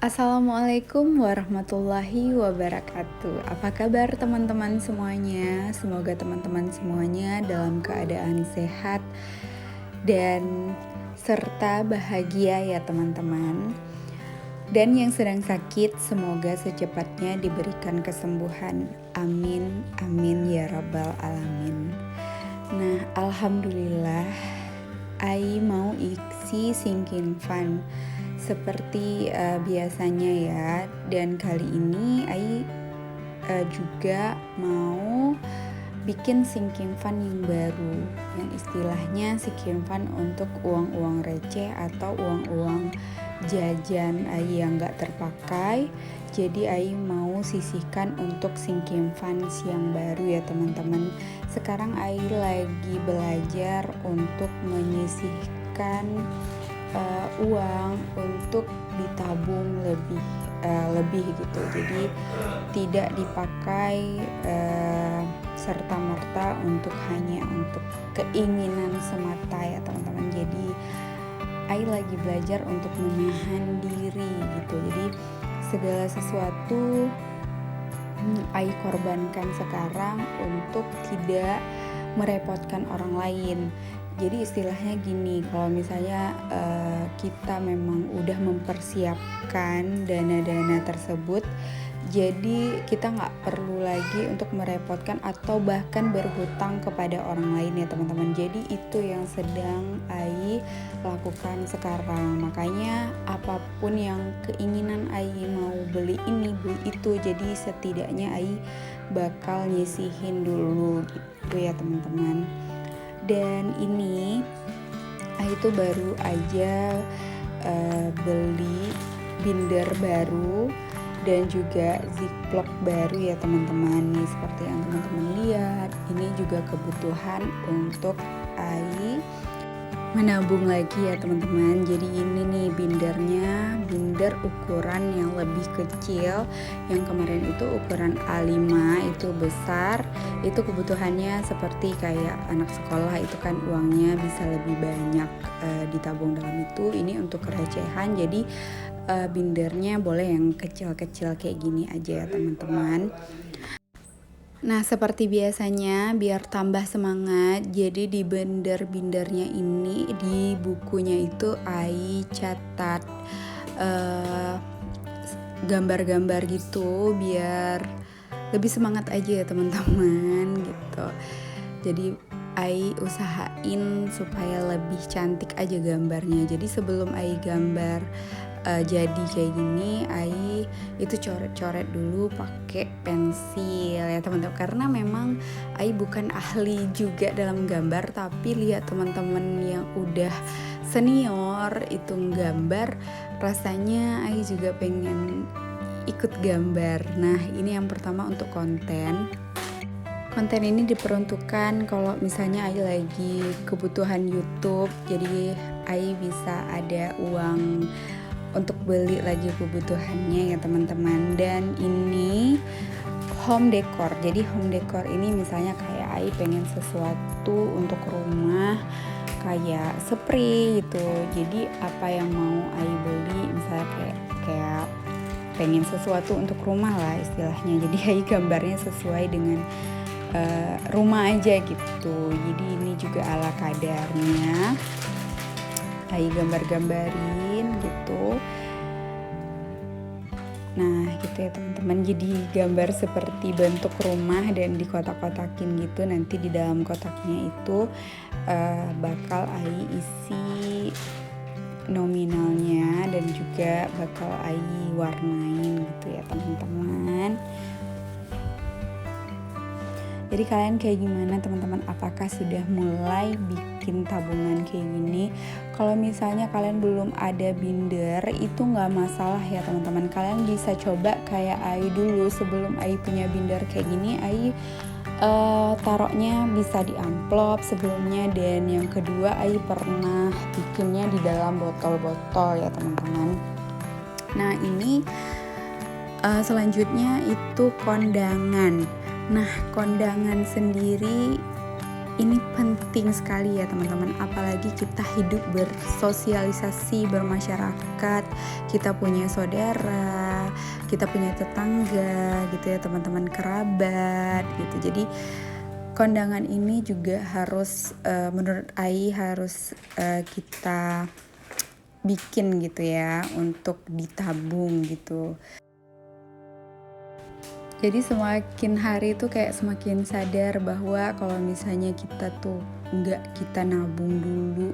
Assalamualaikum warahmatullahi wabarakatuh. Apa kabar teman-teman semuanya? Semoga teman-teman semuanya dalam keadaan sehat dan serta bahagia ya teman-teman. Dan yang sedang sakit semoga secepatnya diberikan kesembuhan. Amin, amin ya rabbal alamin. Nah, alhamdulillah Ai mau isi sinking fun seperti biasanya ya. Dan kali ini Ai juga mau bikin sinking fun yang baru, yang istilahnya sinking fun untuk uang-uang receh atau uang-uang jajan Ai yang gak terpakai. Jadi Ai mau sisihkan untuk sinking funds yang baru ya teman-teman. Sekarang Ai lagi belajar untuk menyisihkan uang untuk ditabung lebih gitu. Jadi tidak dipakai serta-merta hanya untuk keinginan semata ya teman-teman. Jadi Ai lagi belajar untuk menahan diri gitu. Jadi segala sesuatu Ai korbankan sekarang untuk tidak merepotkan orang lain. Jadi istilahnya gini, kalau misalnya kita memang udah mempersiapkan dana-dana tersebut, jadi kita nggak perlu lagi untuk merepotkan atau bahkan berhutang kepada orang lain ya teman-teman. Jadi itu yang sedang Ai lakukan sekarang. Makanya apapun yang keinginan Ai mau beli ini, beli itu, jadi setidaknya Ai bakal nyisihin dulu gitu ya teman-teman. Dan ini Ai itu baru aja beli binder baru dan juga ziplock baru ya teman-teman. Nih seperti yang teman-teman lihat, ini juga kebutuhan untuk Ai menabung lagi ya teman-teman. Jadi ini nih bindernya, binder ukuran yang lebih kecil. Yang kemarin itu ukuran A5, itu besar. Itu kebutuhannya seperti kayak anak sekolah, itu kan uangnya bisa lebih banyak ditabung dalam itu. Ini untuk recehan, jadi bindernya boleh yang kecil-kecil kayak gini aja ya teman-teman. Nah, seperti biasanya biar tambah semangat, jadi di binder-bindernya ini, di bukunya itu Ai catat gambar-gambar gitu biar lebih semangat aja ya teman-teman gitu. Jadi Ai usahain supaya lebih cantik aja gambarnya. Jadi sebelum Ai gambar jadi kayak gini, Ai itu coret-coret dulu pakai pensil ya teman-teman. Karena memang Ai bukan ahli juga dalam gambar, tapi lihat teman-teman yang udah senior itu gambar, rasanya Ai juga pengen ikut gambar. Nah, ini yang pertama untuk konten. Konten ini diperuntukkan kalau misalnya Ai lagi kebutuhan YouTube, jadi Ai bisa ada uang untuk beli lagi kebutuhannya ya teman-teman. Dan ini home decor. Jadi home decor ini misalnya kayak Ai pengen sesuatu untuk rumah kayak spray gitu. Jadi apa yang mau Ai beli, misalnya kayak pengen sesuatu untuk rumah lah istilahnya. Jadi Ai gambarnya sesuai dengan rumah aja gitu. Jadi ini juga ala kadarnya Ai gambar-gambarin gitu. Nah gitu ya teman-teman, jadi gambar seperti bentuk rumah dan dikotak-kotakin gitu. Nanti di dalam kotaknya itu bakal Ai isi nominalnya dan juga bakal Ai warnain gitu ya teman-teman. Jadi kalian kayak gimana teman-teman? Apakah sudah mulai bikin tabungan kayak gini? Kalau misalnya kalian belum ada binder, itu nggak masalah ya teman-teman. Kalian bisa coba kayak Ai dulu. Sebelum Ai punya binder kayak gini, Ai taruhnya bisa di amplop sebelumnya. Dan yang kedua, Ai pernah bikinnya di dalam botol-botol ya teman-teman. Nah ini selanjutnya itu kondangan. Nah kondangan sendiri ini penting sekali ya teman-teman, apalagi kita hidup bersosialisasi, bermasyarakat, kita punya saudara, kita punya tetangga gitu ya teman-teman, kerabat gitu. Jadi kondangan ini juga harus menurut Ai harus kita bikin gitu ya, untuk ditabung gitu. Jadi semakin hari tuh kayak semakin sadar bahwa kalau misalnya kita tuh nggak kita nabung dulu,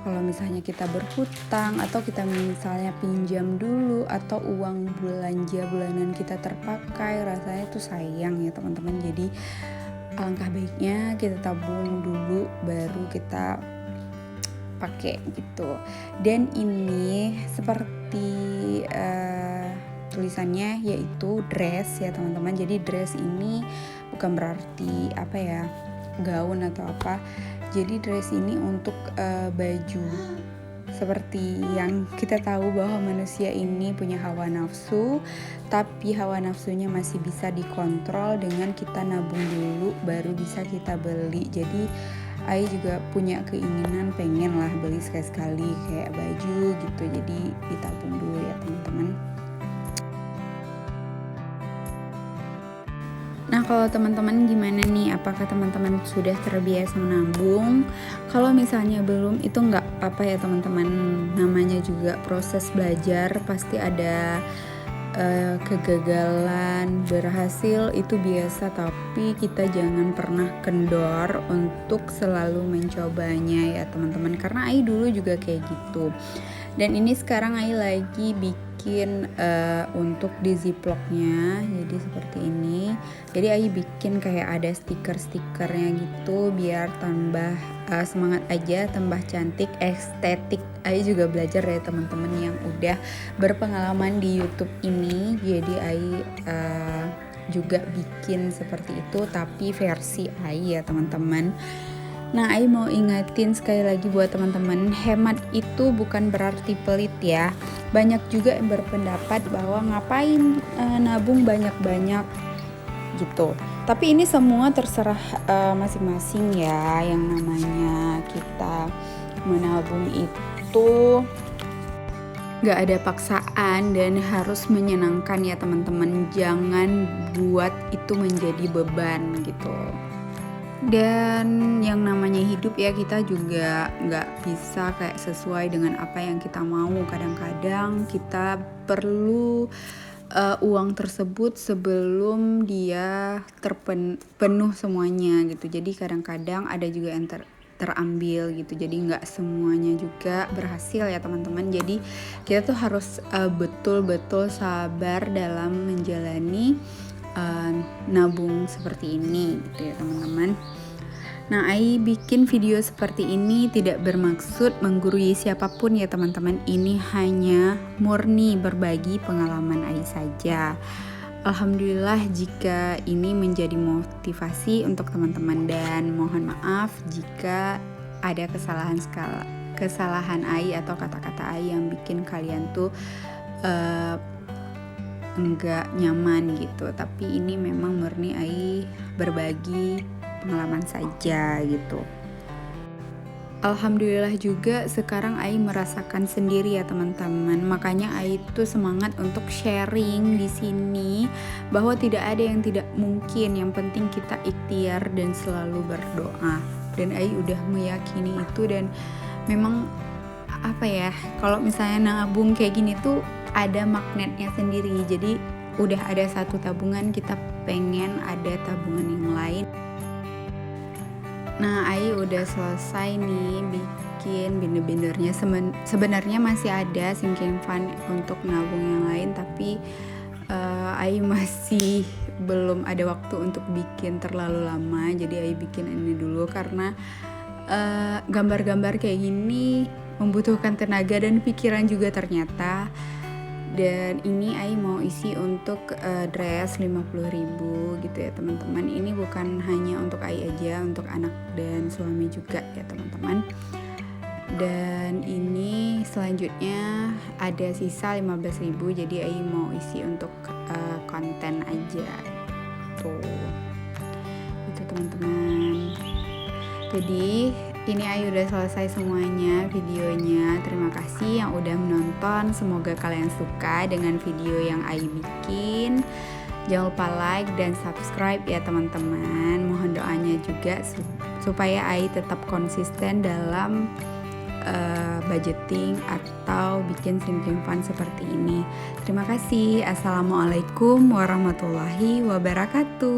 kalau misalnya kita berhutang atau kita misalnya pinjam dulu atau uang belanja bulanan kita terpakai, rasanya tuh sayang ya teman-teman. Jadi alangkah baiknya kita tabung dulu baru kita pakai gitu. Dan ini seperti tulisannya yaitu dress ya teman-teman. Jadi dress ini bukan berarti apa ya, gaun atau apa. Jadi dress ini untuk baju. Seperti yang kita tahu bahwa manusia ini punya hawa nafsu, tapi hawa nafsunya masih bisa dikontrol dengan kita nabung dulu baru bisa kita beli. Jadi Ai juga punya keinginan pengen lah beli sekali-sekali kayak baju gitu. Jadi ditabung dulu ya teman-teman. Nah kalau teman-teman gimana nih, apakah teman-teman sudah terbiasa menabung? Kalau misalnya belum, itu nggak apa ya teman-teman, namanya juga proses belajar, pasti ada kegagalan, berhasil itu biasa, tapi kita jangan pernah kendor untuk selalu mencobanya ya teman-teman, karena Ai dulu juga kayak gitu. Dan ini sekarang Ai lagi bikin untuk di ziplocknya, jadi seperti ini. Jadi Ai bikin kayak ada stiker-stikernya gitu biar tambah semangat aja, tambah cantik, estetik. Ai juga belajar dari teman-teman yang udah berpengalaman di YouTube ini. Jadi Ai juga bikin seperti itu tapi versi Ai ya teman-teman. Nah, Ai mau ingetin sekali lagi buat teman-teman, hemat itu bukan berarti pelit ya. Banyak juga yang berpendapat bahwa ngapain nabung banyak-banyak gitu. Tapi ini semua terserah masing-masing ya. Yang namanya kita menabung itu gak ada paksaan dan harus menyenangkan ya teman-teman. Jangan buat itu menjadi beban gitu. Dan yang namanya hidup ya, kita juga nggak bisa kayak sesuai dengan apa yang kita mau. Kadang-kadang kita perlu uang tersebut sebelum dia terpenuh semuanya gitu. Jadi kadang-kadang ada juga yang terambil gitu. Jadi nggak semuanya juga berhasil ya teman-teman. Jadi kita tuh harus betul-betul sabar dalam menjalani nabung seperti ini gitu ya teman-teman. Nah, Ai bikin video seperti ini tidak bermaksud menggurui siapapun ya teman-teman. Ini hanya murni berbagi pengalaman Ai saja. Alhamdulillah jika ini menjadi motivasi untuk teman-teman, dan mohon maaf jika ada kesalahan Ai atau kata-kata Ai yang bikin kalian tuh enggak nyaman gitu. Tapi ini memang murni Ai berbagi pengalaman saja gitu. Alhamdulillah juga sekarang Ai merasakan sendiri ya teman-teman. Makanya Ai tuh semangat untuk sharing di sini bahwa tidak ada yang tidak mungkin. Yang penting kita ikhtiar dan selalu berdoa. Dan Ai udah meyakini itu, dan memang apa ya, kalau misalnya nabung kayak gini tuh ada magnetnya sendiri. Jadi udah ada satu tabungan, kita pengen ada tabungan yang lain. Nah, Ai udah selesai nih bikin binder-bindernya. Sebenarnya masih ada sinking fund untuk nabung yang lain, tapi Ai masih belum ada waktu untuk bikin terlalu lama. Jadi Ai bikin ini dulu karena gambar-gambar kayak gini membutuhkan tenaga dan pikiran juga ternyata. Dan ini Ai mau isi untuk dress 50.000 gitu ya teman-teman. Ini bukan hanya untuk Ai aja, untuk anak dan suami juga ya teman-teman. Dan ini selanjutnya ada sisa 15.000, jadi Ai mau isi untuk konten aja tuh. Itu teman-teman. Jadi ini Ayu udah selesai semuanya videonya. Terima kasih yang udah menonton. Semoga kalian suka dengan video yang Ayu bikin. Jangan lupa like dan subscribe ya teman-teman. Mohon doanya juga supaya Ayu tetap konsisten dalam budgeting atau bikin sinking fund seperti ini. Terima kasih. Assalamualaikum warahmatullahi wabarakatuh.